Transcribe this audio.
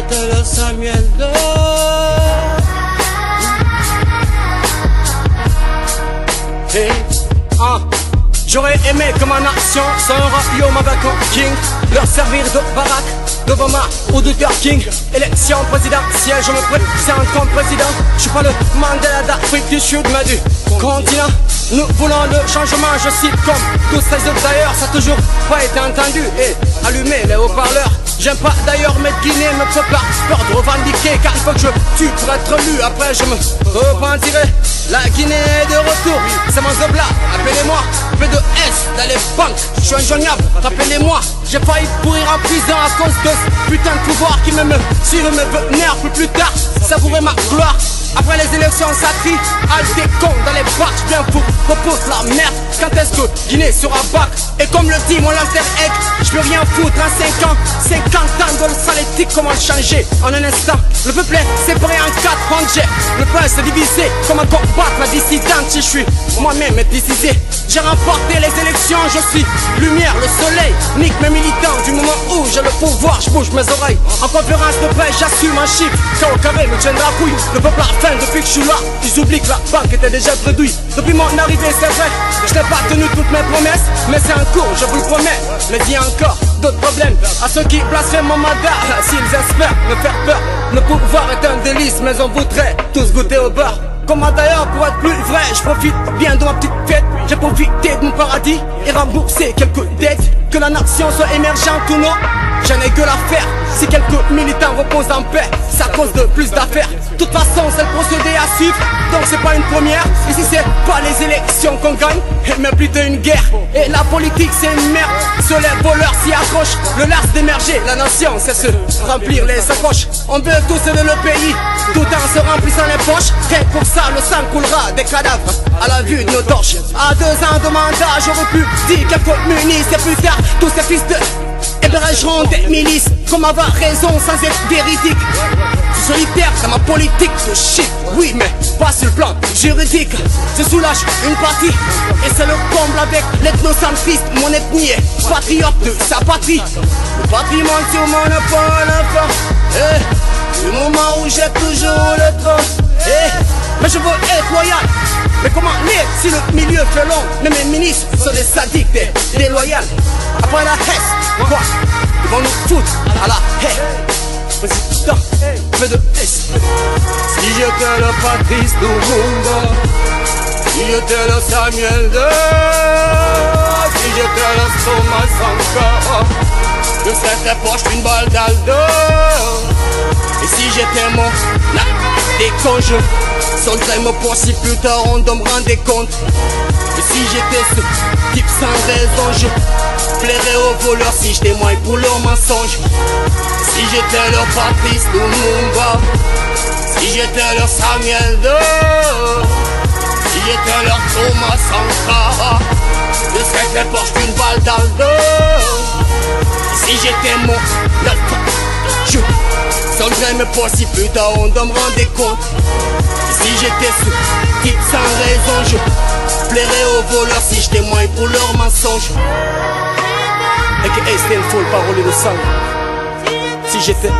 j'étais le Samuel II. Hey, j'aurais aimé que ma nation soit un royaume avec un king, leur servir de baraque, d'Obama ou de Luther King. Élection présidentielle, je me présente comme président. Je suis pas le Mandela d'Afrique du Sud, mais du continent. Nous voulons le changement, je cite comme tous ces autres d'ailleurs. Ça a toujours pas été entendu. Et allumer les haut-parleurs. J'aime pas d'ailleurs mes Guinées, me faut pas peur de revendiquer, car il faut que je tue pour être lu. Après je me repentirai. La Guinée est de retour, c'est mon zobla, appelez-moi P2S dans les banques, je suis injoignable, rappelez-moi. J'ai failli pourrir en prison à cause de ce putain de pouvoir qui me sur mes nerfs plus tard, savourer ma gloire. Après les élections ça crie, des cons dans les bacs, bien fou, propose la merde. Quand est-ce que Guinée sera back? Et comme le dit mon alter egg, je peux rien foutre en 5 ans, 50 ans de salétique, comment changer en un instant. Le peuple est séparé en 4 rangées, le peuple s'est divisé, comment combattre la dissidence si je suis moi-même décisé. J'ai remporté les élections, je suis lumière, le soleil, nique mes militants. Du moment où j'ai le pouvoir, je bouge mes oreilles. En conférence de presse, j'assume un chiffre, quand au carré me tiendra la couille. Le peuple a faim depuis que je suis là, ils oublient que la banque était déjà bredouille. Depuis mon arrivée, c'est vrai, je n'ai pas tenu toutes mes promesses, mais c'est en cours, je vous le promets. Mais dis encore d'autres problèmes à ceux qui blasphèment mon mandat, s'ils espèrent me faire peur. Le pouvoir est un délice, mais on voudrait tous goûter au beurre. Comment d'ailleurs pour être plus vrai, je profite bien de ma petite fête. J'ai profité de mon paradis et remboursé quelques dettes. Que la nation soit émergente ou non, j'en ai que l'affaire. Si quelques militants reposent en paix, c'est à cause de plus d'affaires. De toute façon c'est le procédé à suivre, donc c'est pas une première. Ici c'est pas les élections qu'on gagne, mais plutôt une guerre. Et la politique c'est une merde, sur les voleurs s'y accrochent. Le lars d'émerger, la nation c'est se remplir les sacoches. On veut tous aider le pays, tout en se remplissant les poches. Et pour ça le sang coulera des cadavres à la vue de nos torches. À 2 ans de mandat j'aurais pu dire quelques munis. Et plus tard tous ces fils de hébergeront des milices. Comme avoir raison sans être véridique. Je suis solitaire dans ma politique de shit. Oui mais pas sur le plan juridique. Je soulage une partie et c'est le comble avec l'ethnocentriste. Mon ethnie est patriote de sa patrie. Le patrimoine sur mon épaule enfin. Du moment où j'ai toujours le temps. Mais je veux être loyal. Mais comment l'être si le milieu fait long? Mais mes ministres sont des sadiques, des déloyales. Après la haine, quoi? Ils vont nous foutre à la haine. Président, P2S. Si j'étais le Patrice Lumumba, si j'étais le Samuel II, si j'étais le Thomas Sankara, je serais proche d'une balle d'Aldo. Et si j'étais mon des cons, je sonnerais mon poing si plus tard on me rendait compte. Et si j'étais ce type sans raison, je plairais aux voleurs si je témoigne pour leurs mensonges. Si j'étais leur Patrice Lumumba, si j'étais leur Samuel II, si j'étais leur Thomas Sankara, je serais très proche d'une balle d'Aldo. Si j'étais mon je sonnerais mes poings si plus tard on me rendait compte. Si j'étais ce type sans raison, je plairais aux voleurs si je témoigne pour leurs mensonges. A.K.A. Stanford, parole de sang. Si j'étais